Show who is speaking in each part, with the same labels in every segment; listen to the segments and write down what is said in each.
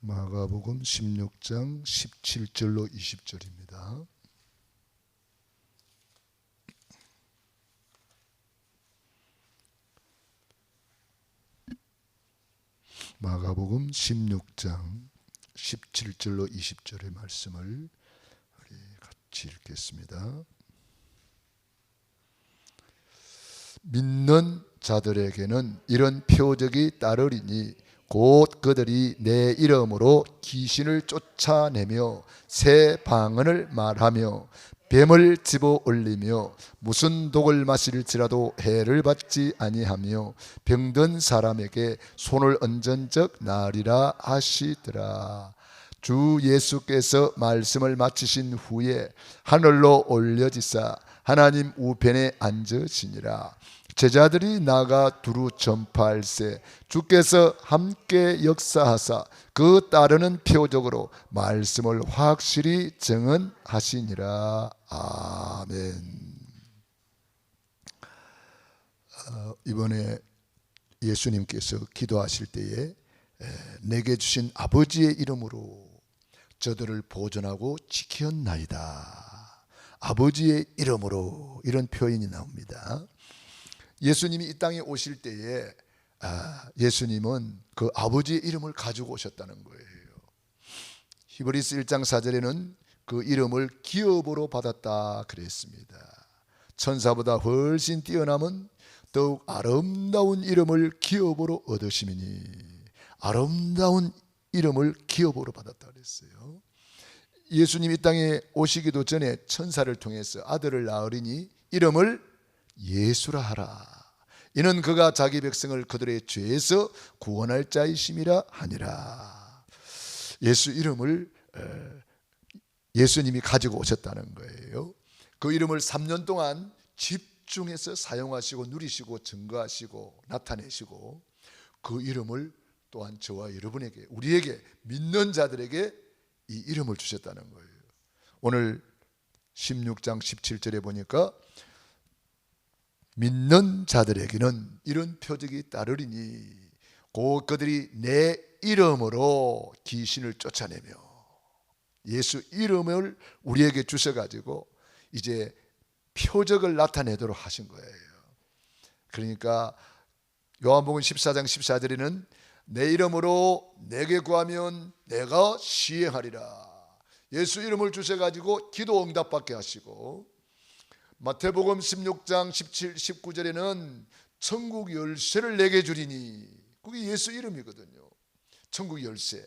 Speaker 1: 마가복음 16장 17절로 20절입니다. 마가복음 16장 17절로 20절의 말씀을 우리 같이 읽겠습니다. 믿는 자들에게는 이런 표적이 따르리니 곧 그들이 내 이름으로 귀신을 쫓아내며 새 방언을 말하며 뱀을 집어 올리며 무슨 독을 마실지라도 해를 받지 아니하며 병든 사람에게 손을 얹은 적 나으리라 하시더라. 주 예수께서 말씀을 마치신 후에 하늘로 올려지사 하나님 우편에 앉으시니라. 제자들이 나가 두루 전파할세 주께서 함께 역사하사 그 따르는 표적으로 말씀을 확실히 증언하시니라. 아멘. 이번에 예수님께서 기도하실 때에 내게 주신 아버지의 이름으로 저들을 보존하고 지켰나이다. 아버지의 이름으로, 이런 표현이 나옵니다. 예수님이 이 땅에 오실 때에 예수님은 그 아버지의 이름을 가지고 오셨다는 거예요. 히브리서 1장 4절에는 그 이름을 기업으로 받았다 그랬습니다. 천사보다 훨씬 뛰어남은 더욱 아름다운 이름을 기업으로 얻으시니, 아름다운 이름을 기업으로 받았다 그랬어요. 예수님이 이 땅에 오시기도 전에 천사를 통해서 아들을 낳으리니 이름을 예수라 하라. 이는 그가 자기 백성을 그들의 죄에서 구원할 자이심이라 하니라. 예수 이름을 예수님이 가지고 오셨다는 거예요. 그 이름을 3년 동안 집중해서 사용하시고 누리시고 증거하시고 나타내시고, 그 이름을 또한 저와 여러분에게, 우리에게, 믿는 자들에게 이 이름을 주셨다는 거예요. 오늘 16장 17절에 보니까 믿는 자들에게는 이런 표적이 따르리니 곧 그들이 내 이름으로 귀신을 쫓아내며, 예수 이름을 우리에게 주셔가지고 이제 표적을 나타내도록 하신 거예요. 그러니까 요한복음 14장 14절에는 내 이름으로 내게 구하면 내가 시행하리라. 예수 이름을 주셔가지고 기도 응답받게 하시고, 마태복음 16장 17, 19절에는 천국 열쇠를 내게 주리니, 그게 예수 이름이거든요. 천국 열쇠,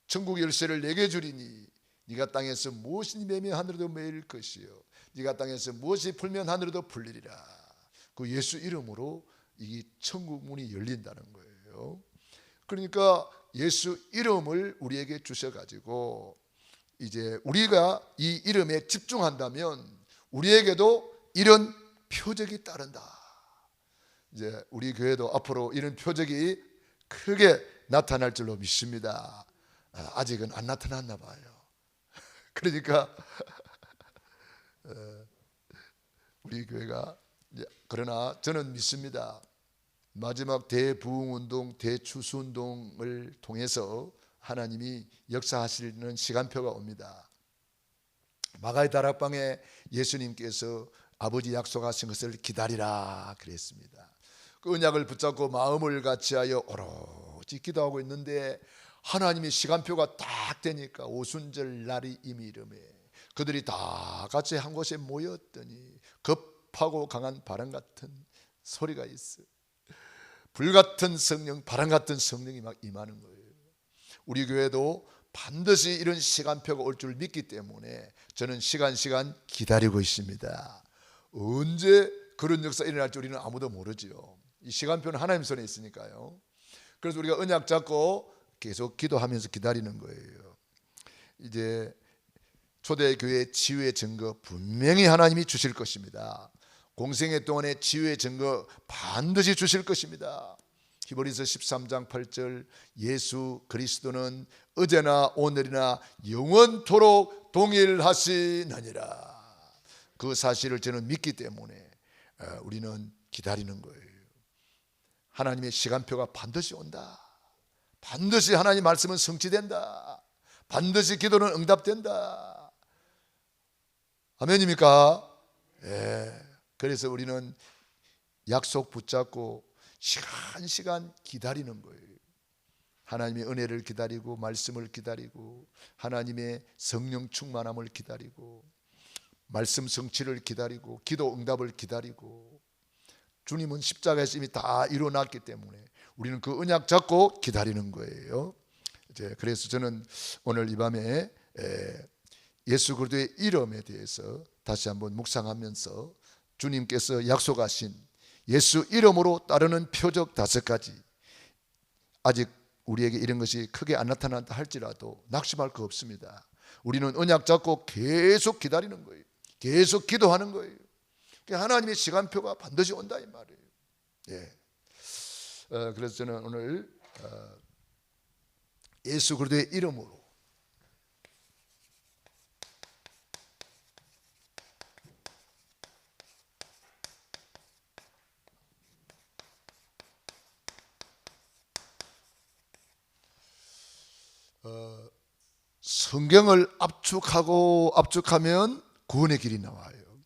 Speaker 1: 천국 열쇠를 내게 주리니 네가 땅에서 무엇이 매면 하늘에도 매일 것이요 네가 땅에서 무엇이 풀면 하늘에도 풀리리라. 그 예수 이름으로 이 천국 문이 열린다는 거예요. 그러니까 예수 이름을 우리에게 주셔가지고 이제 우리가 이 이름에 집중한다면 우리에게도 이런 표적이 따른다. 이제 우리 교회도 앞으로 이런 표적이 크게 나타날 줄로 믿습니다. 아직은 안 나타났나 봐요. 그러니까 우리 교회가, 그러나 저는 믿습니다. 마지막 대부흥운동, 대추수운동을 통해서 하나님이 역사하시는 시간표가 옵니다. 마가의 다락방에 예수님께서 아버지 약속하신 것을 기다리라 그랬습니다. 그 언약을 붙잡고 마음을 같이하여 오로지 기도하고 있는데 하나님의 시간표가 딱 되니까 오순절 날이 이미 이르매 그들이 다 같이 한 곳에 모였더니 급하고 강한 바람 같은 소리가 있어. 불같은 성령, 바람 같은 성령이 막 임하는 거예요. 우리 교회도 반드시 이런 시간표가 올 줄 믿기 때문에 저는 시간 기다리고 있습니다. 언제 그런 역사 일어날 줄 우리는 아무도 모르죠. 이 시간표는 하나님 손에 있으니까요. 그래서 우리가 언약 잡고 계속 기도하면서 기다리는 거예요. 이제 초대교회 치유의 증거 분명히 하나님이 주실 것입니다. 공생애 동안의 치유의 증거 반드시 주실 것입니다. 히브리서 13장 8절 예수 그리스도는 어제나 오늘이나 영원토록 동일하시느니라. 그 사실을 저는 믿기 때문에 우리는 기다리는 거예요. 하나님의 시간표가 반드시 온다. 반드시 하나님 말씀은 성취된다. 반드시 기도는 응답된다. 아멘입니까? 예. 그래서 우리는 약속 붙잡고 시간 기다리는 거예요. 하나님의 은혜를 기다리고 말씀을 기다리고 하나님의 성령 충만함을 기다리고 말씀 성취를 기다리고 기도 응답을 기다리고, 주님은 십자가에서 이미 다 이루어놨기 때문에 우리는 그 언약 잡고 기다리는 거예요. 그래서 저는 오늘 이 밤에 예수 그리스도의 이름에 대해서 다시 한번 묵상하면서 주님께서 약속하신 예수 이름으로 따르는 표적 5가지, 아직 우리에게 이런 것이 크게 안 나타난다 할지라도 낙심할 거 없습니다. 우리는 언약 잡고 계속 기다리는 거예요. 계속 기도하는 거예요. 하나님의 시간표가 반드시 온다 이 말이에요. 예. 그래서 저는 오늘 예수 그리스도의 이름으로 성경을 압축하면 구원의 길이 나와요.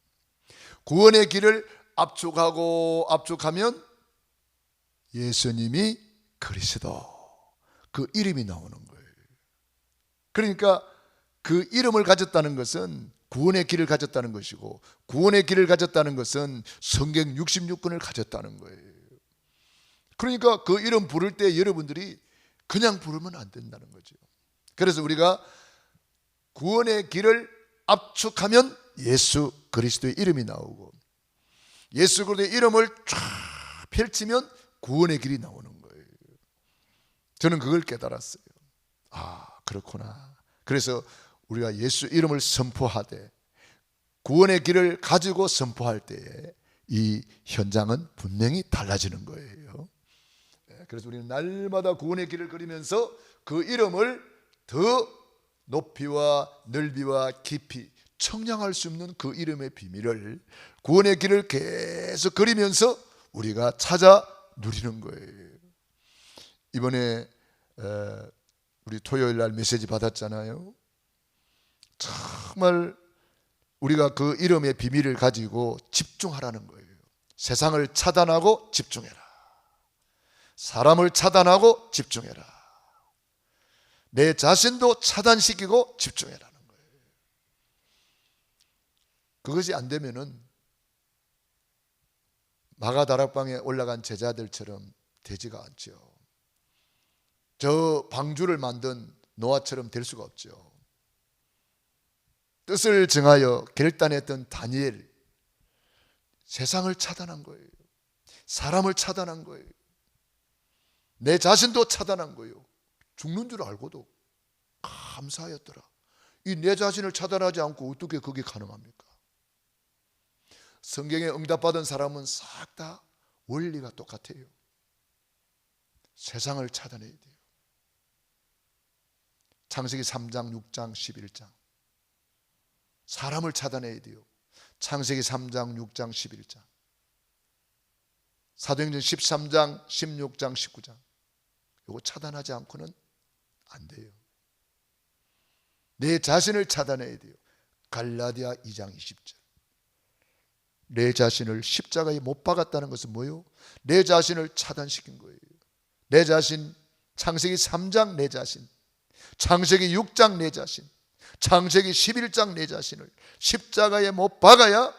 Speaker 1: 구원의 길을 압축하면 예수님이 그리스도, 그 이름이 나오는 거예요. 그러니까 그 이름을 가졌다는 것은 구원의 길을 가졌다는 것이고, 구원의 길을 가졌다는 것은 성경 66권을 가졌다는 거예요. 그러니까 그 이름 부를 때 여러분들이 그냥 부르면 안 된다는 거죠. 그래서 우리가 구원의 길을 압축하면 예수 그리스도의 이름이 나오고, 예수 그리스도의 이름을 쫙 펼치면 구원의 길이 나오는 거예요. 저는 그걸 깨달았어요. 아, 그렇구나. 그래서 우리가 예수 이름을 선포하되 구원의 길을 가지고 선포할 때에 이 현장은 분명히 달라지는 거예요. 그래서 우리는 날마다 구원의 길을 걸으면서 그 이름을 더 높이와 넓이와 깊이 청량할 수 없는 그 이름의 비밀을, 구원의 길을 계속 걸으면서 우리가 찾아 누리는 거예요. 이번에 우리 토요일 날 메시지 받았잖아요. 정말 우리가 그 이름의 비밀을 가지고 집중하라는 거예요. 세상을 차단하고 집중해라. 사람을 차단하고 집중해라. 내 자신도 차단시키고 집중해라는 거예요. 그것이 안 되면은 마가다락방에 올라간 제자들처럼 되지가 않죠. 저 방주를 만든 노아처럼 될 수가 없죠. 뜻을 정하여 결단했던 다니엘, 세상을 차단한 거예요. 사람을 차단한 거예요. 내 자신도 차단한 거예요. 죽는 줄 알고도 감사하였더라. 이 내 자신을 차단하지 않고 어떻게 그게 가능합니까? 성경에 응답받은 사람은 싹 다 원리가 똑같아요. 세상을 차단해야 돼요. 창세기 3장, 6장, 11장. 사람을 차단해야 돼요. 창세기 3장, 6장, 11장. 사도행전 13장, 16장, 19장. 이거 차단하지 않고는 안 돼요. 내 자신을 차단해야 돼요. 갈라디아 2장 20절. 내 자신을 십자가에 못 박았다는 것은 뭐예요? 내 자신을 차단시킨 거예요. 내 자신, 창세기 3장 내 자신, 창세기 6장 내 자신, 창세기 11장 내 자신을 십자가에 못 박아야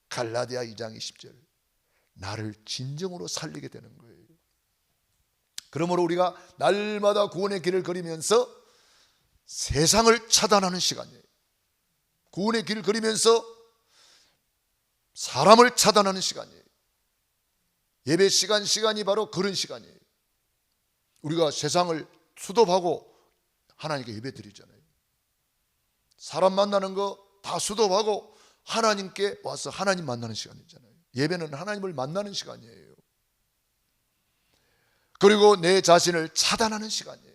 Speaker 1: 갈라디아 2장 20절 나를 진정으로 살리게 되는 거예요. 그러므로 우리가 날마다 구원의 길을 걸으면서 세상을 차단하는 시간이에요. 구원의 길을 걸으면서 사람을 차단하는 시간이에요. 예배 시간이 바로 그런 시간이에요. 우리가 세상을 수도하고 하나님께 예배 드리잖아요. 사람 만나는 거 다 수도하고 하나님께 와서 하나님 만나는 시간이잖아요. 예배는 하나님을 만나는 시간이에요. 그리고 내 자신을 차단하는 시간이에요.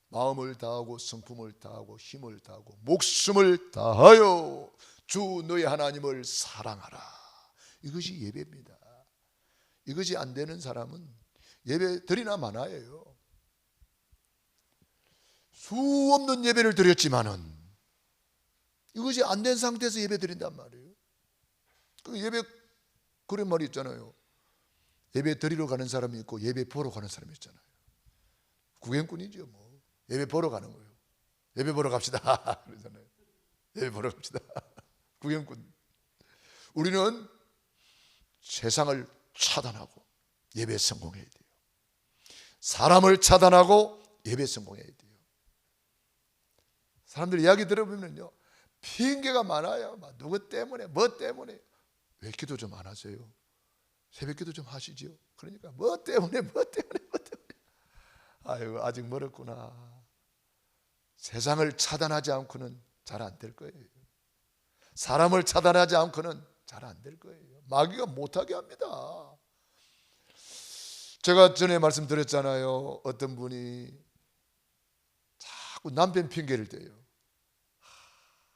Speaker 1: 마음을 다하고 성품을 다하고 힘을 다하고 목숨을 다하여 주 너의 하나님을 사랑하라. 이것이 예배입니다. 이것이 안 되는 사람은 예배 드리나 마나예요. 수 없는 예배를 드렸지만은 이것이 안 된 상태에서 예배 드린단 말이에요. 그 예배, 그런 말이 있잖아요. 예배 드리러 가는 사람이 있고 예배 보러 가는 사람이 있잖아요. 구경꾼이죠 뭐. 예배 보러 가는 거예요. 예배 보러 갑시다 그러잖아요. 예배 보러 갑시다. 구경꾼. 우리는 세상을 차단하고 예배에 성공해야 돼요. 사람을 차단하고 예배에 성공해야 돼요. 사람들 이야기 들어보면요, 핑계가 많아요. 막 누구 때문에, 뭐 때문에. 왜 기도 좀 안 하세요? 새벽 기도 좀 하시죠. 그러니까 뭐 때문에. 아유, 아직 멀었구나. 세상을 차단하지 않고는 잘 안 될 거예요. 사람을 차단하지 않고는 잘 안 될 거예요. 마귀가 못하게 합니다. 제가 전에 말씀드렸잖아요. 어떤 분이 자꾸 남편 핑계를 대요.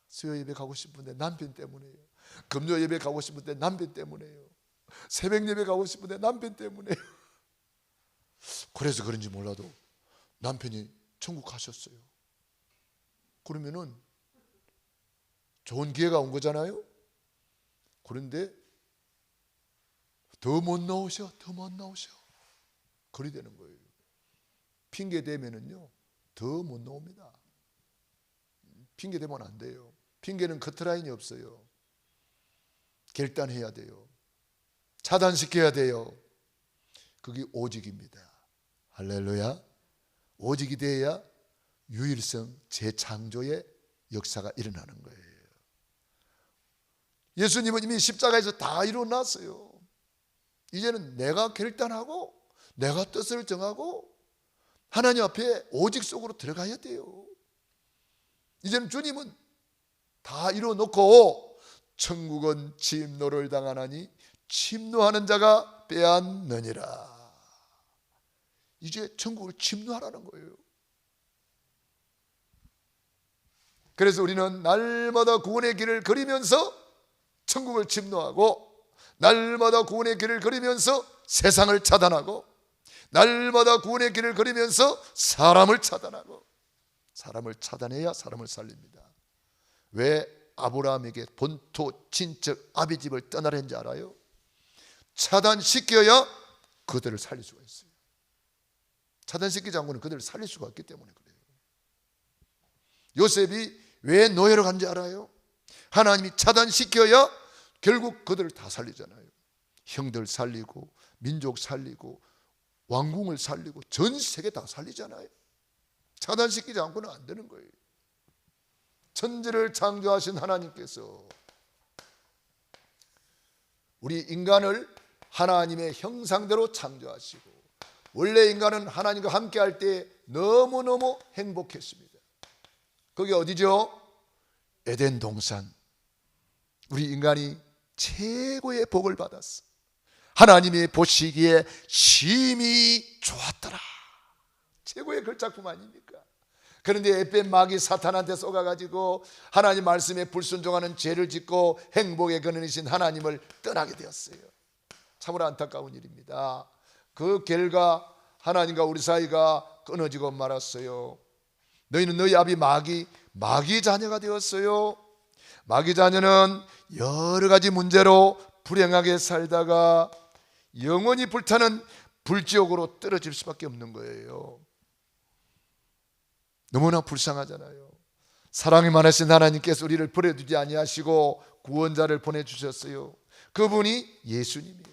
Speaker 1: 수요 예배 가고 싶은데 남편 때문에요. 금요 예배 가고 싶은데 남편 때문에요. 새벽 예배 가고 싶은데 남편 때문에요. 그래서 그런지 몰라도 남편이 천국 가셨어요. 그러면은 좋은 기회가 온 거잖아요. 그런데 더 못 나오셔. 그리 되는 거예요. 핑계 대면은요 더 못 나옵니다. 핑계 대면 안 돼요. 핑계는 커트라인이 없어요. 결단해야 돼요. 차단시켜야 돼요. 그게 오직입니다. 할렐루야. 오직이 돼야 유일성 재창조의 역사가 일어나는 거예요. 예수님은 이미 십자가에서 다 이루어놨어요. 이제는 내가 결단하고 내가 뜻을 정하고 하나님 앞에 오직 속으로 들어가야 돼요. 이제는 주님은 다 이루어놓고 천국은 침노를 당하나니 침노하는 자가 빼앗느니라. 이제 천국을 침노하라는 거예요. 그래서 우리는 날마다 구원의 길을 걸으면서 천국을 침노하고, 날마다 구원의 길을 걸으면서 세상을 차단하고, 날마다 구원의 길을 걸으면서 사람을 차단하고. 사람을 차단해야 사람을 살립니다. 왜 아브라함에게 본토 친척 아비 집을 떠나라 했는지 알아요? 차단시켜야 그들을 살릴 수가 있어요. 차단시키지 않고는 그들을 살릴 수가 없기 때문에 그래요. 요셉이 왜 노예로 간지 알아요? 하나님이 차단시켜야 결국 그들을 다 살리잖아요. 형들 살리고 민족 살리고 왕궁을 살리고 전 세계 다 살리잖아요. 차단시키지 않고는 안 되는 거예요. 천지를 창조하신 하나님께서 우리 인간을 하나님의 형상대로 창조하시고, 원래 인간은 하나님과 함께 할 때 너무너무 행복했습니다. 그게 어디죠? 에덴 동산. 우리 인간이 최고의 복을 받았어. 하나님이 보시기에 심히 좋았더라. 최고의 걸작품 아닙니까? 그런데 에벤 마귀 사탄한테 속아가지고 하나님 말씀에 불순종하는 죄를 짓고 행복의 근원이신 하나님을 떠나게 되었어요. 참으로 안타까운 일입니다. 그 결과 하나님과 우리 사이가 끊어지고 말았어요. 너희는 너희 아비 마귀 자녀가 되었어요. 마귀 자녀는 여러 가지 문제로 불행하게 살다가 영원히 불타는 불지옥으로 떨어질 수밖에 없는 거예요. 너무나 불쌍하잖아요. 사랑이 많으신 하나님께서 우리를 버려두지 아니하시고 구원자를 보내주셨어요. 그분이 예수님이에요.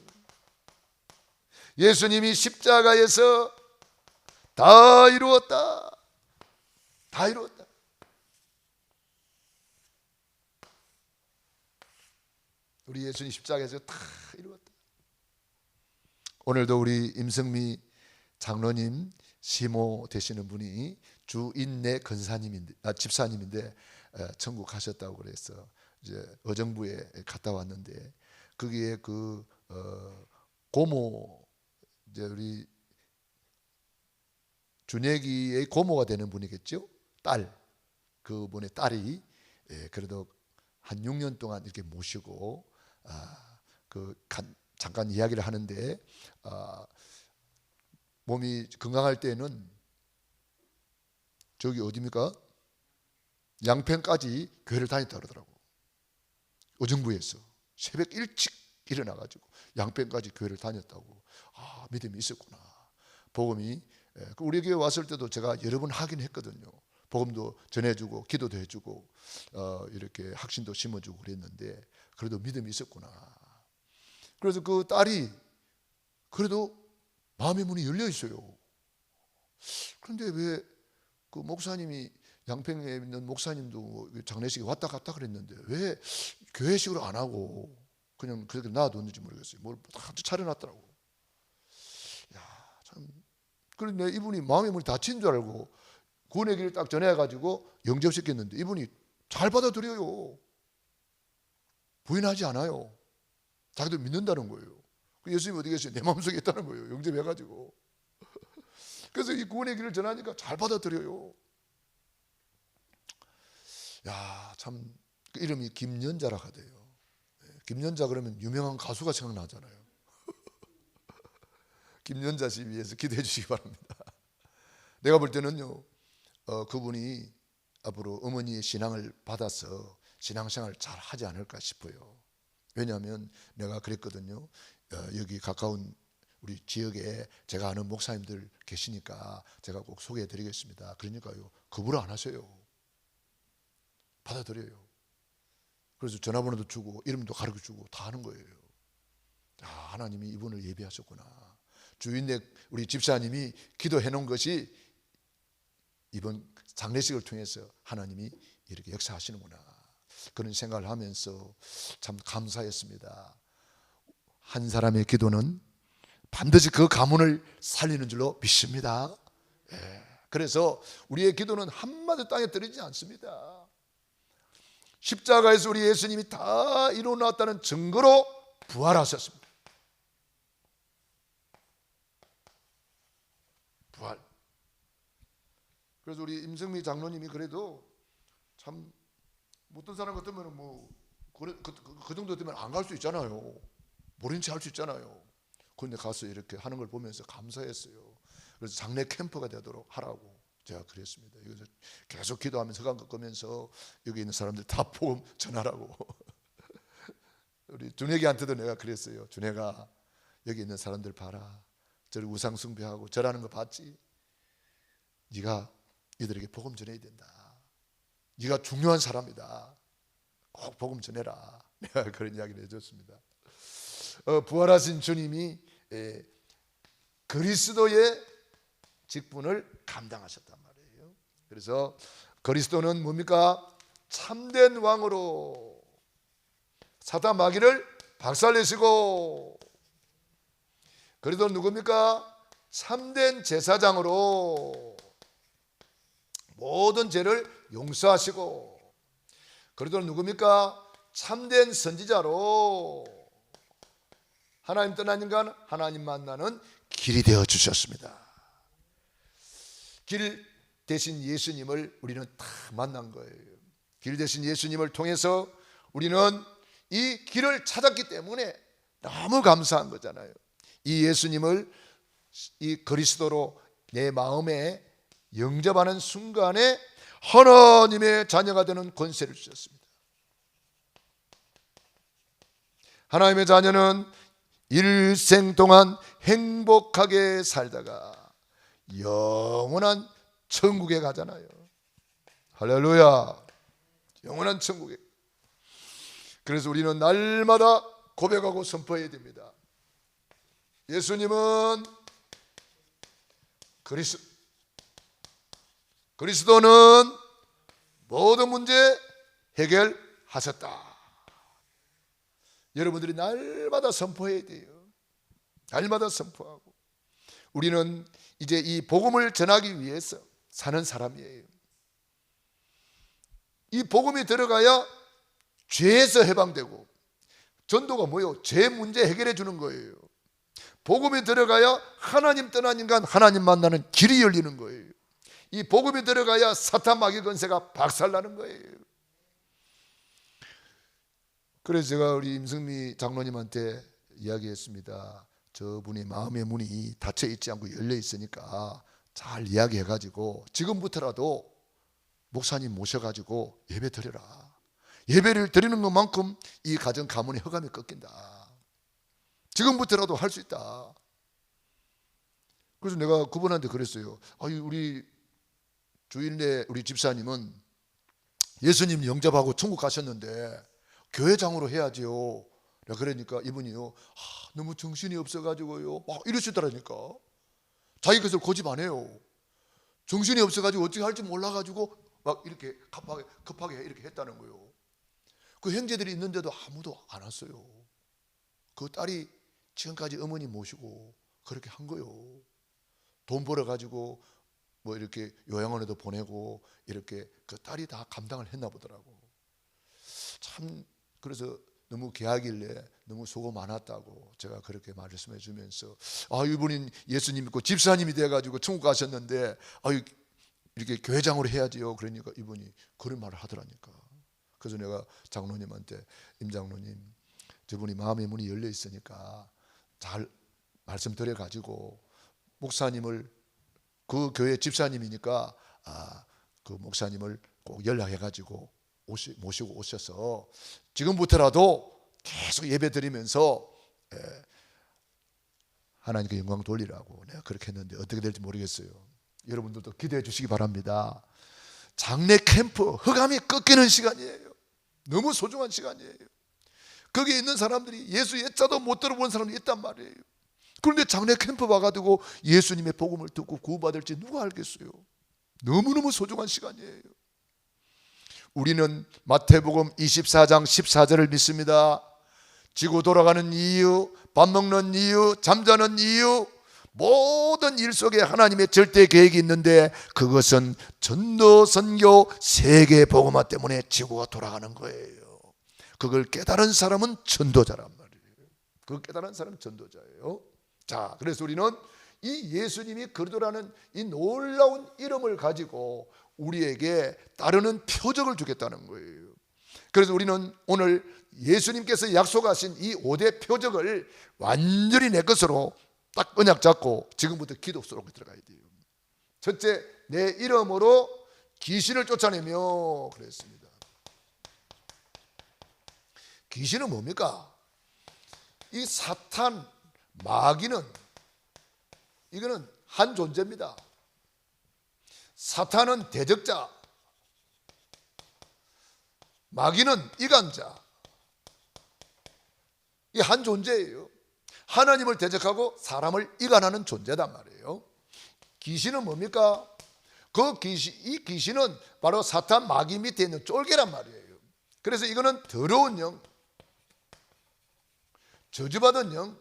Speaker 1: 예수님이 십자가에서 다 이루었다. 다 이루었다. 우리 예수님 십자가에서 다 이루었다. 오늘도 우리 임성미 장로님 시모 되시는 분이 주인내 집사님인데 천국 가셨다고 그래서 이제 의정부에 갔다 왔는데, 거기에 그 고모, 이제 우리 준혁이의 고모가 되는 분이겠죠. 그분의 딸이 그래도 한 6년 동안 이렇게 모시고 잠깐 이야기를 하는데, 몸이 건강할 때는 저기 어디입니까? 양평까지 교회를 다녔다 그러더라고. 의정부에서 새벽 일찍 일어나가지고 양평까지 교회를 다녔다고. 아, 믿음이 있었구나. 복음이 우리 교회 왔을 때도 제가 여러 번 하긴 했거든요. 복음도 전해주고 기도도 해주고 이렇게 확신도 심어주고 그랬는데 그래도 믿음이 있었구나. 그래서 그 딸이 그래도 마음의 문이 열려 있어요. 그런데 왜 그 목사님이 양평에 있는 목사님도 장례식에 왔다 갔다 그랬는데 왜 교회식으로 안 하고 그냥 그렇게 놔뒀는지 모르겠어요. 뭘 아주 차려놨더라고. 야, 참. 그런데 이분이 마음의 문이 닫힌 줄 알고 구원의 길을 딱 전해가지고 영접시켰는데 이분이 잘 받아들여요. 부인하지 않아요. 자기도 믿는다는 거예요. 예수님이 어디 계세요? 내 마음속에 있다는 거예요. 영접해가지고. 그래서 이 구원의 길을 전하니까 잘 받아들여요. 야, 참 이름이 김연자라 하대요. 김연자 그러면 유명한 가수가 생각나잖아요. 김연자 씨 위해서 기도해 주시기 바랍니다. 내가 볼 때는요, 그분이 앞으로 어머니의 신앙을 받아서 신앙생활 잘 하지 않을까 싶어요. 왜냐하면 내가 그랬거든요. 여기 가까운 우리 지역에 제가 아는 목사님들 계시니까 제가 꼭 소개해 드리겠습니다. 그러니까요, 거부를 안 하세요. 받아들여요. 그래서 전화번호도 주고 이름도 가르쳐 주고 다 하는 거예요. 아, 하나님이 이분을 예비하셨구나. 주인네 우리 집사님이 기도해 놓은 것이 이번 장례식을 통해서 하나님이 이렇게 역사하시는구나. 그런 생각을 하면서 참 감사했습니다. 한 사람의 기도는 반드시 그 가문을 살리는 줄로 믿습니다. 그래서 우리의 기도는 한마디 땅에 떨어지지 않습니다. 십자가에서 우리 예수님이 다 이루어놨다는 증거로 부활하셨습니다. 부활. 그래서 우리 임성미 장로님이 그래도 참 어떤 사람 같으면 그 정도 되면 안 갈 수 있잖아요. 모른 체 할 수 있잖아요. 그런데 가서 이렇게 하는 걸 보면서 감사했어요. 그래서 장례 캠프가 되도록 하라고 제가 그랬습니다. 여기서 계속 기도하면서 서강 꺾으면서 여기 있는 사람들 다 복음 전하라고. 우리 준혁이한테도 내가 그랬어요. 준혁아, 여기 있는 사람들 봐라. 저를 우상 숭배하고 절하는 거 봤지? 네가 이들에게 복음 전해야 된다. 네가 중요한 사람이다. 꼭 복음 전해라. 내가 그런 이야기를 해줬습니다. 부활하신 주님이 그리스도의 직분을 감당하셨단 말이에요. 그래서 그리스도는 뭡니까? 참된 왕으로 사탄 마귀를 박살내시고, 그리스도는 누굽니까? 참된 제사장으로 모든 죄를 용서하시고, 그리스도는 누굽니까? 참된 선지자로 하나님 떠난 인간 하나님 만나는 길이 되어 주셨습니다. 길 대신 예수님을 우리는 다 만난 거예요. 길 대신 예수님을 통해서 우리는 이 길을 찾았기 때문에 너무 감사한 거잖아요. 이 예수님을 이 그리스도로 내 마음에 영접하는 순간에 하나님의 자녀가 되는 권세를 주셨습니다. 하나님의 자녀는 일생 동안 행복하게 살다가 영원한 천국에 가잖아요. 할렐루야. 영원한 천국에. 그래서 우리는 날마다 고백하고 선포해야 됩니다. 예수님은 그리스도는 모든 문제 해결하셨다. 여러분들이 날마다 선포해야 돼요. 날마다 선포하고. 우리는 이제 이 복음을 전하기 위해서 사는 사람이에요. 이 복음이 들어가야 죄에서 해방되고, 전도가 뭐예요? 죄 문제 해결해 주는 거예요. 복음이 들어가야 하나님 떠난 인간 하나님 만나는 길이 열리는 거예요. 이 복음이 들어가야 사탄 마귀 권세가 박살나는 거예요. 그래서 제가 우리 임성미 장로님한테 이야기했습니다. 저분이 마음의 문이 닫혀 있지 않고 열려 있으니까 잘 이야기해가지고 지금부터라도 목사님 모셔가지고 예배 드려라. 예배를 드리는 것만큼 이 가정 가문의 허감이 꺾인다. 지금부터라도 할 수 있다. 그래서 내가 그분한테 그랬어요. 우리 주일내 우리 집사님은 예수님 영접하고 천국 가셨는데 교회장으로 해야지요. 그러니까 이분이요, 너무 정신이 없어가지고요 막 이러시더라니까. 자기 것을 고집 안 해요. 정신이 없어가지고 어떻게 할지 몰라가지고 막 이렇게 급하게 이렇게 했다는 거예요. 그 형제들이 있는데도 아무도 안 왔어요. 그 딸이 지금까지 어머니 모시고 그렇게 한 거예요. 돈 벌어가지고 뭐 이렇게 요양원에도 보내고 이렇게 그 딸이 다 감당을 했나 보더라고. 참 그래서 너무 귀하길래 너무 수고 많았다고 제가 그렇게 말씀해 주면서, 이분이 예수님 믿고 집사님이 돼가지고 천국 가셨는데 이렇게 교회장으로 해야지요. 그러니까 이분이 그런 말을 하더라니까. 그래서 내가 장로님한테, 임장로님, 저분이 마음의 문이 열려 있으니까 잘 말씀드려 가지고 목사님을, 그 교회 집사님이니까 그 목사님을 꼭 연락해 가지고 모시고 오셔서 지금부터라도 계속 예배 드리면서 하나님께 영광 돌리라고 내가 그렇게 했는데 어떻게 될지 모르겠어요. 여러분들도 기대해 주시기 바랍니다. 장례 캠프 흑암이 꺾이는 시간이에요. 너무 소중한 시간이에요. 거기에 있는 사람들이 예수 예자도 못 들어본 사람이 있단 말이에요. 그런데 장례 캠프 와가지고 예수님의 복음을 듣고 구원받을지 누가 알겠어요. 너무너무 소중한 시간이에요. 우리는 마태복음 24장 14절을 믿습니다. 지구 돌아가는 이유, 밥 먹는 이유, 잠자는 이유, 모든 일 속에 하나님의 절대 계획이 있는데 그것은 전도, 선교, 세계 복음화 때문에 지구가 돌아가는 거예요. 그걸 깨달은 사람은 전도자란 말이에요. 그 깨달은 사람은 전도자예요. 자, 그래서 우리는 이 예수님이 그리스도라는 이 놀라운 이름을 가지고 우리에게 따르는 표적을 주겠다는 거예요. 그래서 우리는 오늘 예수님께서 약속하신 이 5대 표적을 완전히 내 것으로 딱 언약 잡고 지금부터 기도 속으로 들어가야 돼요. 첫째, 내 이름으로 귀신을 쫓아내며 그랬습니다. 귀신은 뭡니까? 이 사탄, 마귀는 이거는 한 존재입니다. 사탄은 대적자, 마귀는 이간자. 이 한 존재예요. 하나님을 대적하고 사람을 이간하는 존재단 말이에요. 귀신은 뭡니까? 이 귀신은 바로 사탄, 마귀 밑에 있는 쫄개란 말이에요. 그래서 이거는 더러운 영, 저주받은 영.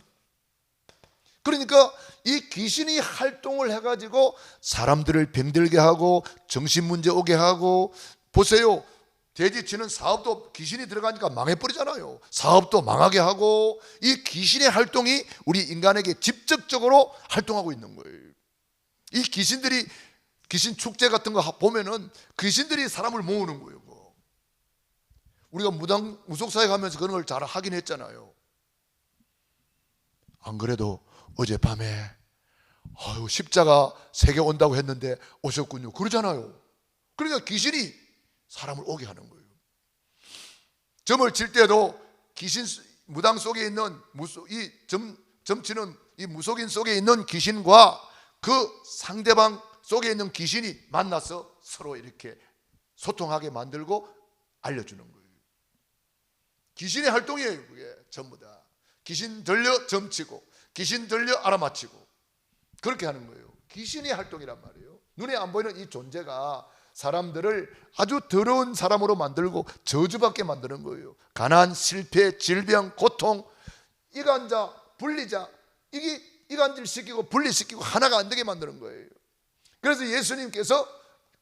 Speaker 1: 그러니까 이 귀신이 활동을 해가지고 사람들을 병들게 하고 정신문제 오게 하고, 보세요, 돼지치는 사업도 귀신이 들어가니까 망해버리잖아요. 사업도 망하게 하고, 이 귀신의 활동이 우리 인간에게 직접적으로 활동하고 있는 거예요. 이 귀신들이, 귀신 축제 같은 거 보면은 귀신들이 사람을 모으는 거예요. 우리가 무속사역 하면서 그런 걸 잘 하긴 했잖아요. 안 그래도 어젯밤에 십자가 세계 온다고 했는데 오셨군요, 그러잖아요. 그러니까 귀신이 사람을 오게 하는 거예요. 점을 칠 때도 귀신, 무당 속에 있는 이 점치는 이 무속인 속에 있는 귀신과 그 상대방 속에 있는 귀신이 만나서 서로 이렇게 소통하게 만들고 알려주는 거예요. 귀신의 활동이에요. 그게 전부 다 귀신 들려 점치고 귀신 들려 알아맞히고 그렇게 하는 거예요. 귀신의 활동이란 말이에요. 눈에 안 보이는 이 존재가 사람들을 아주 더러운 사람으로 만들고 저주받게 만드는 거예요. 가난, 실패, 질병, 고통, 이간자, 분리자, 이게 이간질시키고 분리시키고 하나가 안 되게 만드는 거예요. 그래서 예수님께서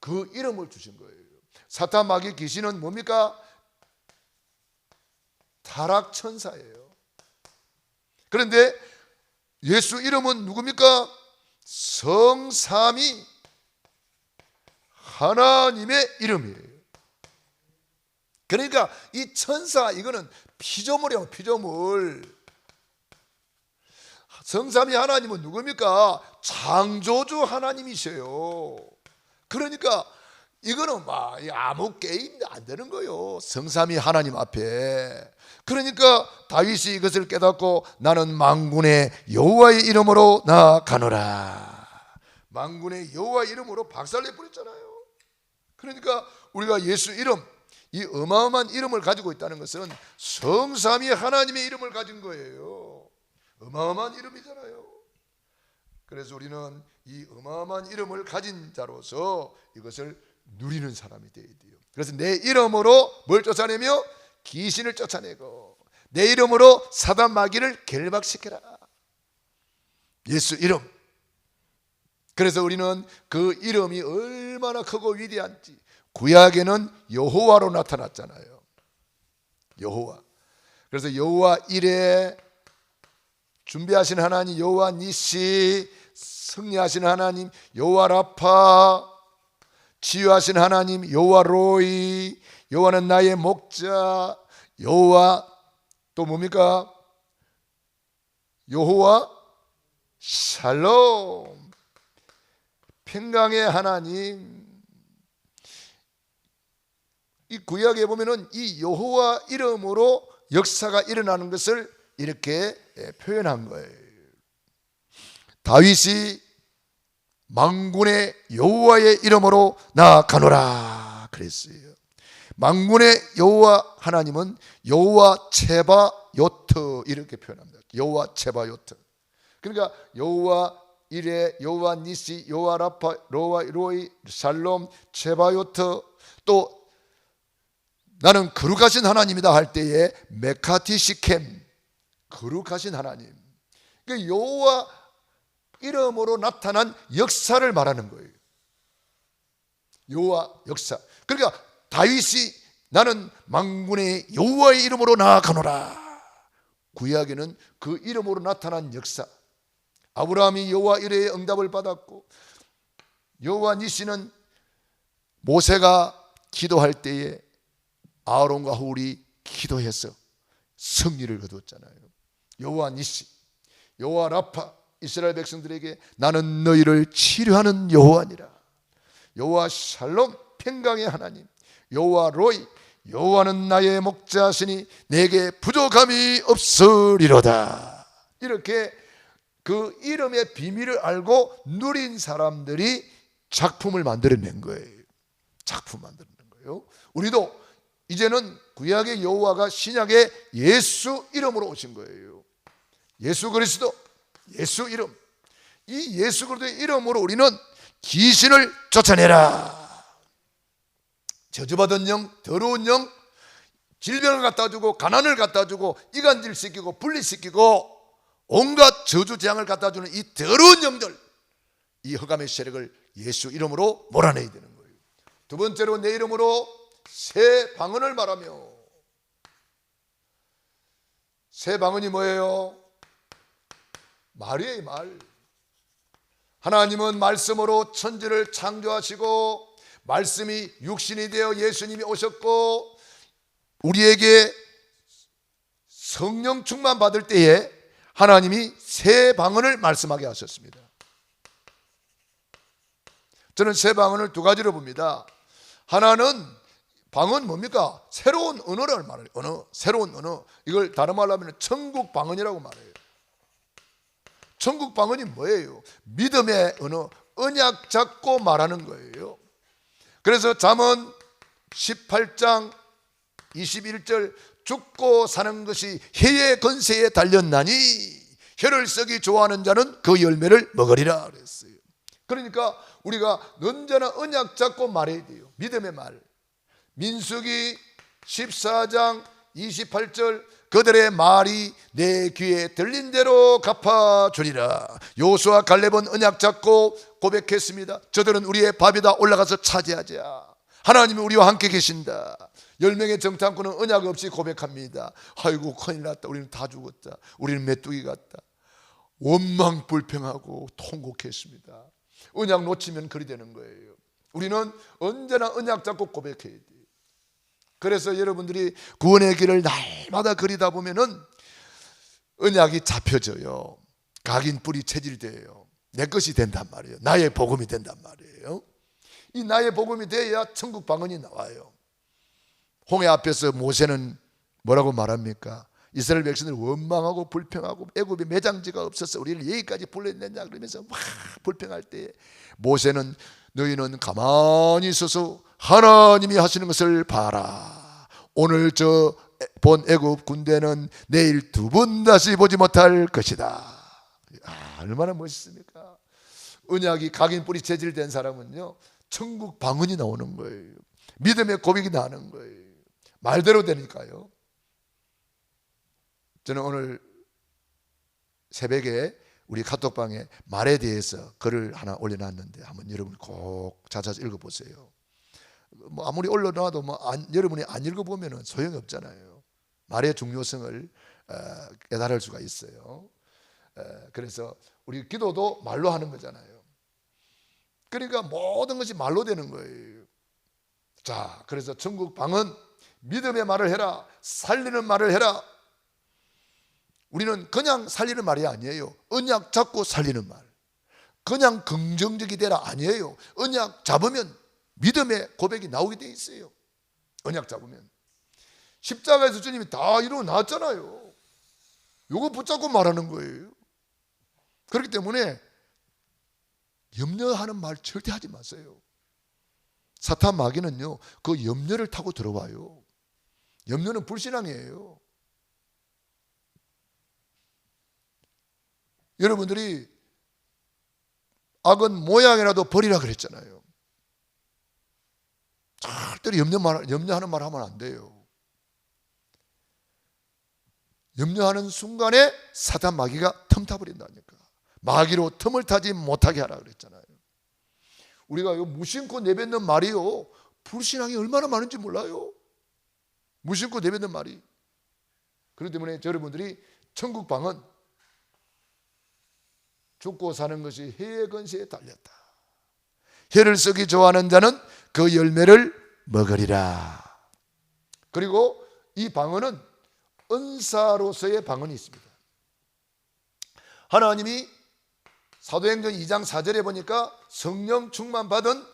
Speaker 1: 그 이름을 주신 거예요. 사탄, 마귀, 귀신은 뭡니까? 타락천사예요. 그런데 예수 이름은 누굽니까? 성삼위 하나님의 이름이에요. 그러니까 이 천사, 이거는 피조물이에요. 피조물. 성삼위 하나님은 누굽니까? 창조주 하나님이세요. 그러니까 이거는 막 아무 게임도 안 되는 거예요. 성삼위 하나님 앞에. 그러니까 다윗이 이것을 깨닫고 나는 만군의 여호와의 이름으로 나아가노라. 만군의 여호와 이름으로 박살내 버렸잖아요. 그러니까 우리가 예수 이름, 이 어마어마한 이름을 가지고 있다는 것은 성삼위 하나님의 이름을 가진 거예요. 어마어마한 이름이잖아요. 그래서 우리는 이 어마어마한 이름을 가진 자로서 이것을 누리는 사람이 되어야 돼요. 그래서 내 이름으로 뭘 쫓아내며 귀신을 쫓아내고 내 이름으로 사단 마귀를 결박시켜라. 예수 이름. 그래서 우리는 그 이름이 얼마나 크고 위대한지 구약에는 여호와로 나타났잖아요. 여호와. 그래서 여호와 이레 준비하신 하나님 여호와 니시, 승리하신 하나님 여호와 라파, 치유하신 하나님 여호와 로이, 여호와는 나의 목자, 여호와 또 뭡니까? 여호와 샬롬, 평강의 하나님. 이 구약에 보면은 이 여호와 이름으로 역사가 일어나는 것을 이렇게 표현한 거예요. 다윗이 만군의 여호와의 이름으로 나아가노라 그랬어요. 만군의 여호와 하나님은 여호와 체바요트 이렇게 표현합니다. 여호와 체바요트. 그러니까 여호와 이레, 여호와 니시, 여호와 라파, 여호와 로이, 샬롬, 체바요트. 또 나는 거룩하신 하나님이다 할 때에 메카티 시켐, 거룩하신 하나님. 그러니까 여호와 이름으로 나타난 역사를 말하는 거예요. 여호와 역사. 그러니까 다윗이 나는 만군의 여호와의 이름으로 나아가노라. 구약에는 그 이름으로 나타난 역사. 아브라함이 여호와 이레의 응답을 받았고 여호와 니시는 모세가 기도할 때에 아론과 훌이 기도해서 승리를 거두었잖아요. 여호와 니시, 여호와 라파, 이스라엘 백성들에게 나는 너희를 치료하는 여호와니라. 여호와 샬롬, 평강의 하나님, 여호와 로이, 여호와는 나의 목자시니 내게 부족함이 없으리로다. 이렇게 그 이름의 비밀을 알고 누린 사람들이 작품을 만들어낸 거예요. 작품 만들어낸 거예요. 우리도 이제는 구약의 여호와가 신약의 예수 이름으로 오신 거예요. 예수 그리스도, 예수 이름. 이 예수 그리스도의 이름으로 우리는 귀신을 쫓아내라. 저주받은 영, 더러운 영, 질병을 갖다 주고 가난을 갖다 주고 이간질시키고 분리시키고 온갖 저주 재앙을 갖다 주는 이 더러운 영들, 이 흑암의 세력을 예수 이름으로 몰아내야 되는 거예요. 두 번째로 내 이름으로 새 방언을 말하며. 새 방언이 뭐예요? 말이에요, 말. 하나님은 말씀으로 천지를 창조하시고 말씀이 육신이 되어 예수님이 오셨고 우리에게 성령 충만 받을 때에 하나님이 새 방언을 말씀하게 하셨습니다. 저는 새 방언을 두 가지로 봅니다. 하나는 방언 뭡니까? 새로운 언어를 말해요. 언어, 새로운 언어. 이걸 다른 말로 하면 천국 방언이라고 말해요. 천국 방언이 뭐예요? 믿음의 언어, 언약 잡고 말하는 거예요. 그래서 잠언 18장 21절 죽고 사는 것이 혀의 건세에 달렸나니 혀를 쓰기 좋아하는 자는 그 열매를 먹으리라 그랬어요. 그러니까 우리가 언제나 언약 잡고 말해야 돼요. 믿음의 말. 민수기 14장 28절 그들의 말이 내 귀에 들린 대로 갚아주리라. 요수와 갈렙은 언약 잡고 고백했습니다. 저들은 우리의 밥이다. 올라가서 차지하자. 하나님이 우리와 함께 계신다. 10명의 정탐꾼은 언약 없이 고백합니다. 아이고 큰일 났다. 우리는 다 죽었다. 우리는 메뚜기 같다. 원망불평하고 통곡했습니다. 언약 놓치면 그리 되는 거예요. 우리는 언제나 언약 잡고 고백해야 돼요. 그래서 여러분들이 구원의 길을 날마다 그리다 보면은 언약이 잡혀져요. 각인 뿌리 체질돼요. 내 것이 된단 말이에요. 나의 복음이 된단 말이에요. 이 나의 복음이 돼야 천국 방언이 나와요. 홍해 앞에서 모세는 뭐라고 말합니까? 이스라엘 백성을 원망하고 불평하고 애굽에 매장지가 없어서 우리를 여기까지 불러냈냐 그러면서 막 불평할 때 모세는 너희는 가만히 있어서 하나님이 하시는 것을 봐라. 오늘 저 본 애굽 군대는 내일 두 번 다시 보지 못할 것이다. 얼마나 멋있습니까? 언약이 각인 뿌리 재질된 사람은요, 천국 방언이 나오는 거예요. 믿음의 고백이 나는 거예요. 말대로 되니까요. 저는 오늘 새벽에 우리 카톡방에 말에 대해서 글을 하나 올려놨는데 한번 여러분 꼭 찾아서 읽어보세요. 뭐 아무리 올려놔도 여러분이 안 읽어보면 소용이 없잖아요. 말의 중요성을 깨달을 수가 있어요. 그래서 우리 기도도 말로 하는 거잖아요. 그러니까 모든 것이 말로 되는 거예요. 자, 그래서 천국 방언, 믿음의 말을 해라, 살리는 말을 해라. 우리는 그냥 살리는 말이 아니에요. 언약 잡고 살리는 말. 그냥 긍정적이 되라 아니에요. 언약 잡으면 믿음의 고백이 나오게 돼 있어요. 언약 잡으면. 십자가에서 주님이 다 이루어 놨잖아요. 요거 붙잡고 말하는 거예요. 그렇기 때문에 염려하는 말 절대 하지 마세요. 사탄 마귀는요, 그 염려를 타고 들어와요. 염려는 불신앙이에요. 여러분들이 악은 모양이라도 버리라 그랬잖아요. 절대로 염려하는 말 하면 안 돼요. 염려하는 순간에 사탄 마귀가 틈타버린다니까. 마귀로 틈을 타지 못하게 하라 그랬잖아요. 우리가 무심코 내뱉는 말이요, 불신앙이 얼마나 많은지 몰라요. 무심코 내뱉는 말이. 그렇기 때문에 여러분들이 천국 방언, 죽고 사는 것이 해의 권세에 달렸다. 해를 쓰기 좋아하는 자는 그 열매를 먹으리라. 그리고 이 방언은 은사로서의 방언이 있습니다. 하나님이 사도행전 2장 4절에 보니까 성령 충만 받은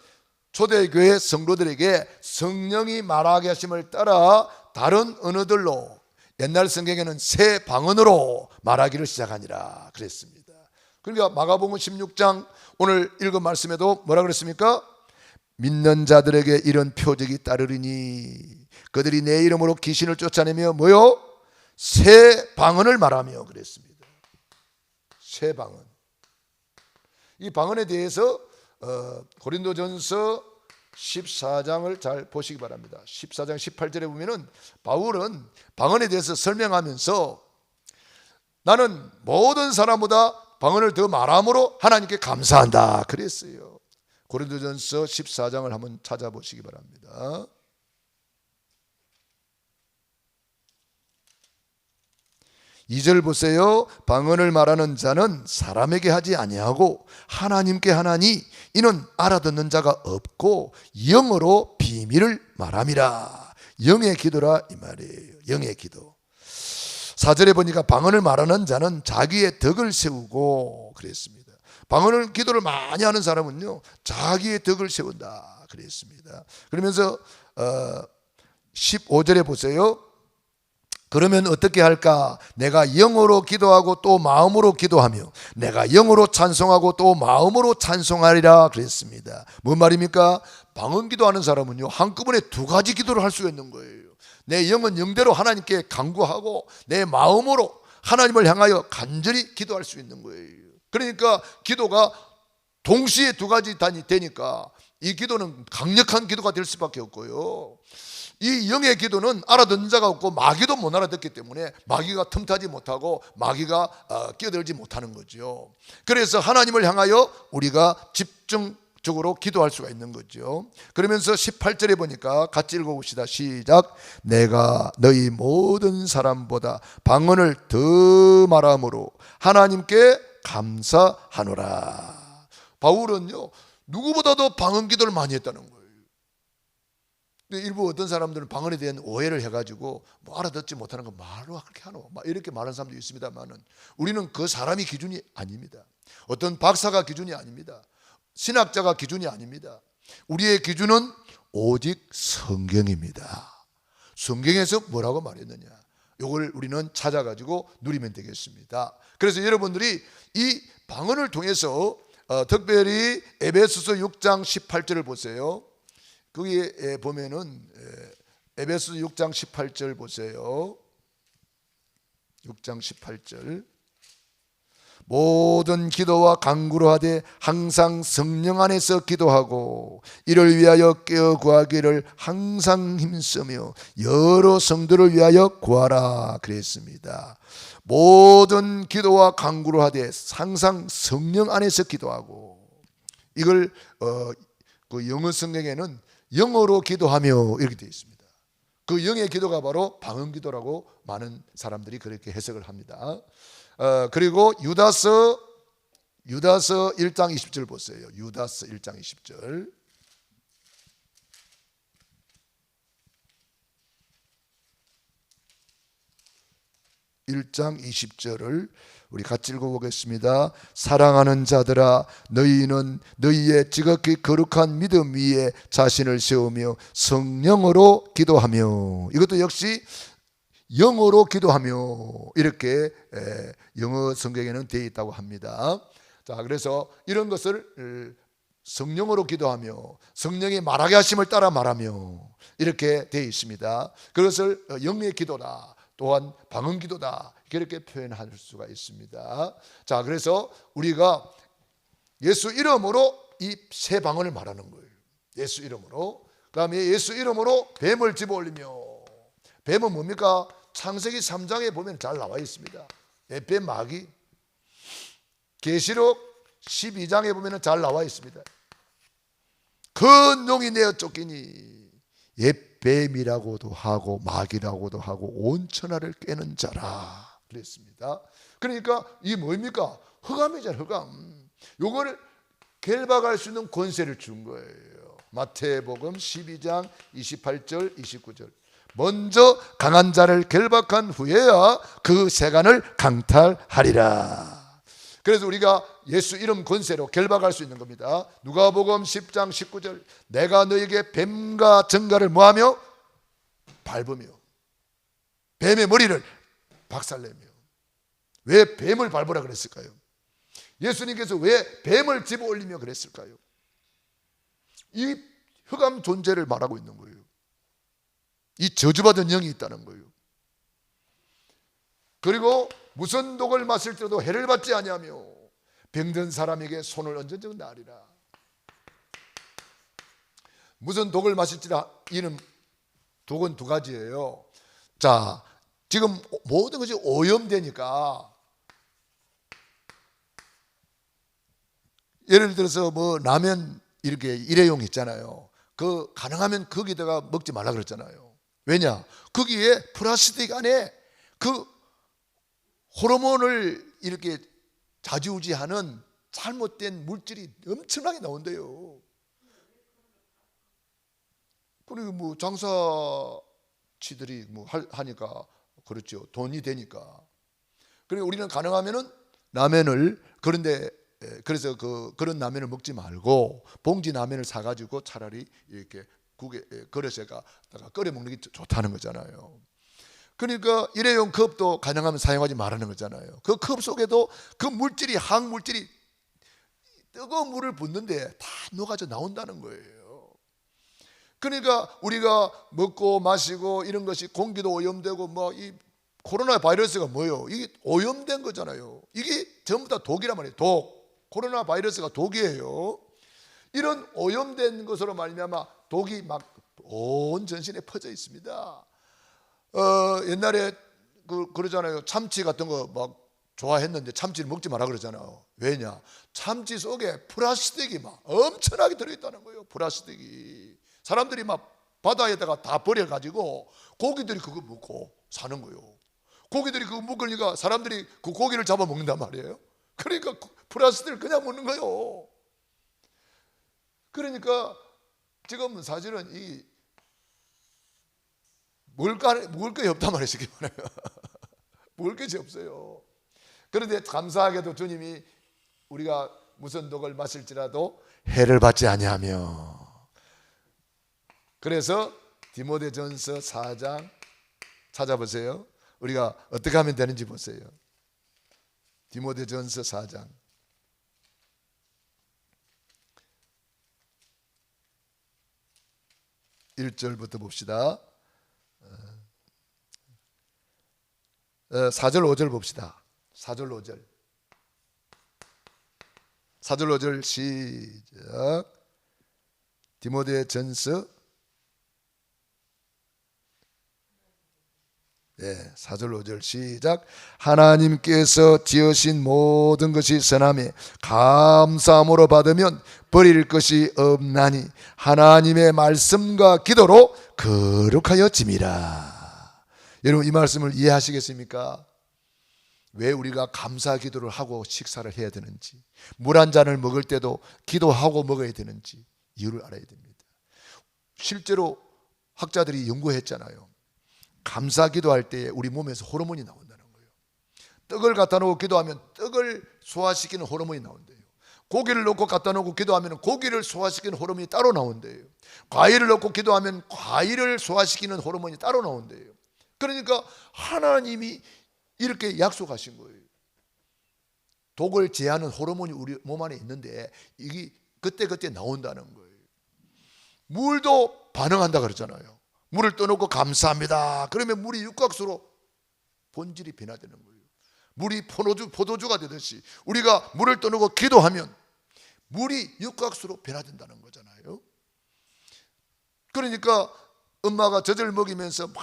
Speaker 1: 초대교회 성도들에게 성령이 말하게 하심을 따라 다른 언어들로, 옛날 성경에는 새 방언으로 말하기를 시작하니라 그랬습니다. 그러니까 마가복음 16장 오늘 읽은 말씀에도 뭐라 그랬습니까? 믿는 자들에게 이런 표적이 따르리니 그들이 내 이름으로 귀신을 쫓아내며 뭐요? 새 방언을 말하며 그랬습니다. 새 방언. 이 방언에 대해서 고린도전서 14장을 잘 보시기 바랍니다. 14장 18절에 보면은 바울은 방언에 대해서 설명하면서 나는 모든 사람보다 방언을 더 말함으로 하나님께 감사한다 그랬어요. 고린도전서 14장을 한번 찾아보시기 바랍니다. 2절 보세요. 방언을 말하는 자는 사람에게 하지 아니하고 하나님께 하나니 이는 알아듣는 자가 없고 영어로 비밀을 말함이라. 영의 기도라 이 말이에요. 영의 기도. 4절에 보니까 방언을 말하는 자는 자기의 덕을 세우고 그랬습니다. 방언을 기도를 많이 하는 사람은요, 자기의 덕을 세운다 그랬습니다. 그러면서 15절에 보세요. 그러면 어떻게 할까? 내가 영어로 기도하고 또 마음으로 기도하며 내가 영어로 찬송하고 또 마음으로 찬송하리라 그랬습니다. 뭔 말입니까? 방언 기도하는 사람은요, 한꺼번에 두 가지 기도를 할 수가 있는 거예요. 내 영은 영대로 하나님께 간구하고 내 마음으로 하나님을 향하여 간절히 기도할 수 있는 거예요. 그러니까 기도가 동시에 두 가지 단위 되니까 이 기도는 강력한 기도가 될 수밖에 없고요. 이 영의 기도는 알아듣는 자가 없고 마귀도 못 알아듣기 때문에 마귀가 틈타지 못하고 마귀가 끼어들지 못하는 거죠. 그래서 하나님을 향하여 우리가 집중적으로 기도할 수가 있는 거죠. 그러면서 18절에 보니까 같이 읽어봅시다. 시작. 내가 너희 모든 사람보다 방언을 더 말함으로 하나님께 감사하노라. 바울은요, 누구보다도 방언 기도를 많이 했다는 거예요. 일부 어떤 사람들은 방언에 대한 오해를 해가지고 뭐 알아듣지 못하는 거 말로 그렇게 하노 막 이렇게 말하는 사람도 있습니다만은 우리는 그 사람이 기준이 아닙니다. 어떤 박사가 기준이 아닙니다. 신학자가 기준이 아닙니다. 우리의 기준은 오직 성경입니다. 성경에서 뭐라고 말했느냐, 이걸 우리는 찾아가지고 누리면 되겠습니다. 그래서 여러분들이 이 방언을 통해서 특별히 에베소서 6장 18절을 보세요. 거기에 보면은 에베소서 6장 18절 보세요. 6장 18절. 모든 기도와 간구로 하되 항상 성령 안에서 기도하고 이를 위하여 깨어 구하기를 항상 힘쓰며 여러 성도를 위하여 구하라 그랬습니다. 모든 기도와 간구로 하되 항상 성령 안에서 기도하고, 이걸 그 영어 성경에는 영어로 기도하며 이렇게 되어 있습니다. 그 영의 기도가 바로 방언 기도라고 많은 사람들이 그렇게 해석을 합니다. 그리고 유다서 1장 20절 보세요. 유다서 1장 20절. (1장 20절을) 우리 같이 읽어보겠습니다. 사랑하는 자들아, 너희는 너희의 지극히 거룩한 믿음 위에 자신을 세우며 성령으로 기도하며, 이것도 역시 영어로 기도하며 이렇게 영어 성경에는 되어 있다고 합니다. 자, 그래서 이런 것을 성령으로 기도하며 성령이 말하게 하심을 따라 말하며 이렇게 되어 있습니다. 그것을 영의 기도다, 또한 방언 기도다, 그렇게 표현할 수가 있습니다. 자, 그래서 우리가 예수 이름으로 이 새 방언을 말하는 거예요. 예수 이름으로. 그 다음에 예수 이름으로 뱀을 집어올리며, 뱀은 뭡니까? 창세기 3장에 보면 잘 나와 있습니다. 뱀 마귀. 계시록 12장에 보면 잘 나와 있습니다. 큰 용이 내어 쫓기니 옛뱀이라고도 하고 마귀라고도 하고 온 천하를 꿰는 자라 그랬습니다. 그러니까 이게 뭡니까? 흑암이잖아요. 흑암. 요거를 결박할 수 있는 권세를 준 거예요. 마태복음 12장 28절 29절. 먼저 강한 자를 결박한 후에야 그 세간을 강탈하리라. 그래서 우리가 예수 이름 권세로 결박할 수 있는 겁니다. 누가복음 10장 19절. 내가 너에게 뱀과 정갈을 뭐하며? 밟으며 뱀의 머리를 박살내며. 왜 뱀을 밟으라 그랬을까요? 예수님께서 왜 뱀을 집어 올리며 그랬을까요? 이 흑암 존재를 말하고 있는 거예요. 이 저주받은 영이 있다는 거예요. 그리고 무슨 독을 마실 때도 해를 받지 아니하며 병든 사람에게 손을 얹은 나리라. 무슨 독을 마실지라. 이는 독은 두 가지예요. 자, 지금 모든 것이 오염되니까, 예를 들어서 뭐 라면 이렇게 일회용 있잖아요. 그 가능하면 거기다가 먹지 말라 그랬잖아요. 왜냐? 거기에 플라스틱 안에 그 호르몬을 이렇게 좌지우지하는 잘못된 물질이 엄청나게 나온대요. 그리고 뭐 장사치들이 뭐 하니까 그렇죠. 돈이 되니까. 그리고 우리는 가능하면은 라면을, 그런데 그래서 그런 라면을 먹지 말고 봉지 라면을 사가지고 차라리 이렇게 그릇에다가 끓여 먹는 게 좋다는 거잖아요. 그러니까 일회용 컵도 가능하면 사용하지 말라는 거잖아요. 그 컵 속에도 그 물질이, 항물질이 뜨거운 물을 붓는데 다 녹아져 나온다는 거예요. 그러니까 우리가 먹고 마시고 이런 것이 공기도 오염되고 뭐 이 코로나 바이러스가 뭐예요? 이게 오염된 거잖아요. 이게 전부 다 독이란 말이에요. 독. 코로나 바이러스가 독이에요. 이런 오염된 것으로 말미암아 독이 막 온 전신에 퍼져 있습니다. 옛날에 그러잖아요. 참치 같은 거 막 좋아했는데 참치를 먹지 마라 그러잖아요. 왜냐? 참치 속에 플라스틱이 막 엄청나게 들어있다는 거예요. 플라스틱이. 사람들이 막 바다에다가 다 버려가지고 고기들이 그거 먹고 사는 거예요. 고기들이 그거 먹으니까 사람들이 그 고기를 잡아 먹는단 말이에요. 그러니까 플라스틱을 그냥 먹는 거예요. 그러니까 지금 사실은 이 먹을 것이 없단 말이에요. 쉽게 말해요. 먹을 것이 없어요. 그런데 감사하게도 주님이 우리가 무슨 독을 마실지라도 해를 받지 아니하며. 그래서 디모데전서 4장 찾아보세요. 우리가 어떻게 하면 되는지 보세요. 디모데전서 4장 1절부터 봅시다. 4절 5절 봅시다. 4절 5절 4절 5절 시작. 디모데전서 4절 5절 시작. 하나님께서 지으신 모든 것이 선함에 감사함으로 받으면 버릴 것이 없나니 하나님의 말씀과 기도로 거룩하여짐이라. 여러분, 이 말씀을 이해하시겠습니까? 왜 우리가 감사 기도를 하고 식사를 해야 되는지, 물 한 잔을 먹을 때도 기도하고 먹어야 되는지 이유를 알아야 됩니다. 실제로 학자들이 연구했잖아요. 감사 기도할 때 우리 몸에서 호르몬이 나온다는 거예요. 떡을 갖다 놓고 기도하면 떡을 소화시키는 호르몬이 나온대요. 고기를 넣고 갖다 놓고 기도하면 고기를 소화시키는 호르몬이 따로 나온대요. 과일을 넣고 기도하면 과일을 소화시키는 호르몬이 따로 나온대요. 그러니까 하나님이 이렇게 약속하신 거예요. 독을 제하는 호르몬이 우리 몸 안에 있는데 이게 그때그때 나온다는 거예요. 물도 반응한다 그러잖아요. 물을 떠놓고 감사합니다. 그러면 물이 육각수로 본질이 변화되는 거예요. 물이 포도주가 되듯이 우리가 물을 떠놓고 기도하면 물이 육각수로 변화된다는 거잖아요. 그러니까 엄마가 젖을 먹이면서 막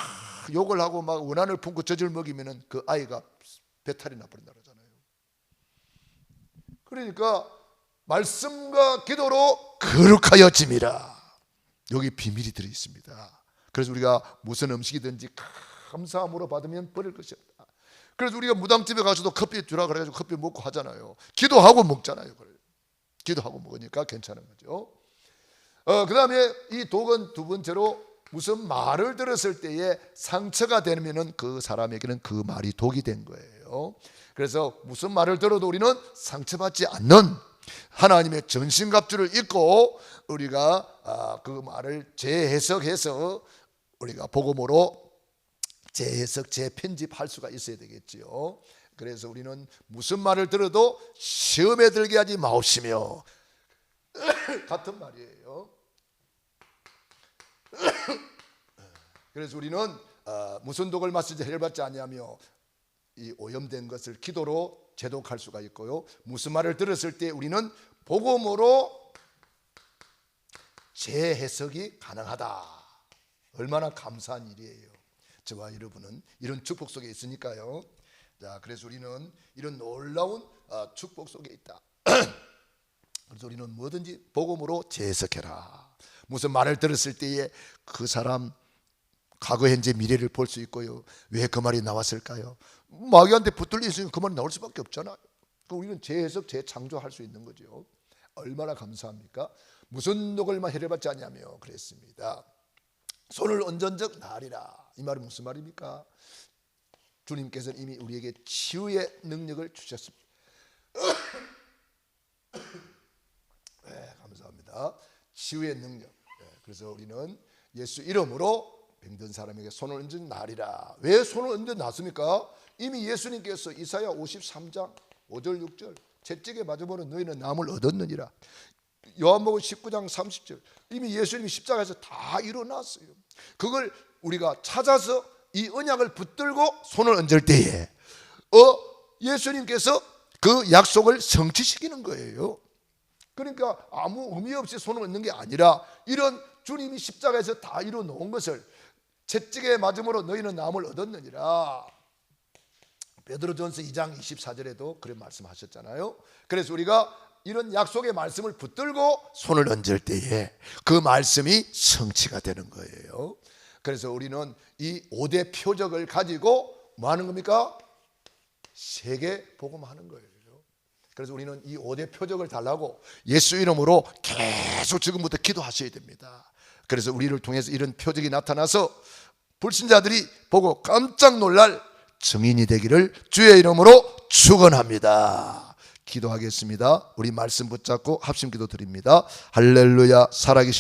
Speaker 1: 욕을 하고 막 원한을 품고 젖을 먹이면 그 아이가 배탈이 나버린다 그러잖아요. 그러니까 말씀과 기도로 거룩하여짐이라. 여기 비밀이 들어 있습니다. 그래서 우리가 무슨 음식이든지 감사함으로 받으면 버릴 것이 없다. 그래서 우리가 무당집에 가서도 커피 주라 그래가지고 커피 먹고 하잖아요. 기도하고 먹잖아요. 기도하고 먹으니까 괜찮은 거죠. 그 다음에 이 독은 두 번째로 무슨 말을 들었을 때에 상처가 되면은 그 사람에게는 그 말이 독이 된 거예요. 그래서 무슨 말을 들어도 우리는 상처받지 않는 하나님의 전신갑주를 입고 우리가 그 말을 재해석해서 우리가 복음으로 재해석, 재편집할 수가 있어야 되겠지요. 그래서 우리는 무슨 말을 들어도 시험에 들게 하지 마옵시며 같은 말이에요. 그래서 우리는 무슨 독을 마시지 해를 받지 아니하며 이 오염된 것을 기도로 제독할 수가 있고요. 무슨 말을 들었을 때 우리는 복음으로 재해석이 가능하다. 얼마나 감사한 일이에요. 저와 여러분은 이런 축복 속에 있으니까요. 자, 그래서 우리는 이런 놀라운 축복 속에 있다. 그래서 우리는 뭐든지 복음으로 재해석해라. 무슨 말을 들었을 때에 그 사람 과거, 현재, 미래를 볼 수 있고요. 왜 그 말이 나왔을까요? 마귀한테 붙들려 있으면 그 말이 나올 수밖에 없잖아요. 그럼 우리는 재해석, 재창조할 수 있는 거죠. 얼마나 감사합니까? 무슨 독을만 해를 받지 않냐며 그랬습니다. 손을 얹은 적 나으리라. 이 말은 무슨 말입니까? 주님께서는 이미 우리에게 치유의 능력을 주셨습니다. 네, 감사합니다. 치유의 능력. 네, 그래서 우리는 예수 이름으로 병든 사람에게 손을 얹은 나으리라. 왜 손을 얹은 놨습니까? 이미 예수님께서 이사야 53장 5절 6절 채찍에 맞아보는 너희는 남을 얻었느니라. 요한복음 19장 30절 이미 예수님이 십자가에서 다 일어났어요. 그걸 우리가 찾아서 이 언약을 붙들고 손을 얹을 때에 예수님께서 그 약속을 성취시키는 거예요. 그러니까 아무 의미 없이 손을 얹는 게 아니라 이런 주님이 십자가에서 다 이루어놓은 것을 채찍에 맞음으로 너희는 남을 얻었느니라. 베드로전서 2장 24절에도 그런 말씀하셨잖아요. 그래서 우리가 이런 약속의 말씀을 붙들고 손을 얹을 때에 그 말씀이 성취가 되는 거예요. 그래서 우리는 이 5대 표적을 가지고 뭐 하는 겁니까? 세계 복음하는 거예요. 그래서 우리는 이 5대 표적을 달라고 예수 이름으로 계속 지금부터 기도하셔야 됩니다. 그래서 우리를 통해서 이런 표적이 나타나서 불신자들이 보고 깜짝 놀랄 증인이 되기를 주의 이름으로 축원합니다. 기도하겠습니다. 우리 말씀 붙잡고 합심기도 드립니다. 할렐루야. 살아계신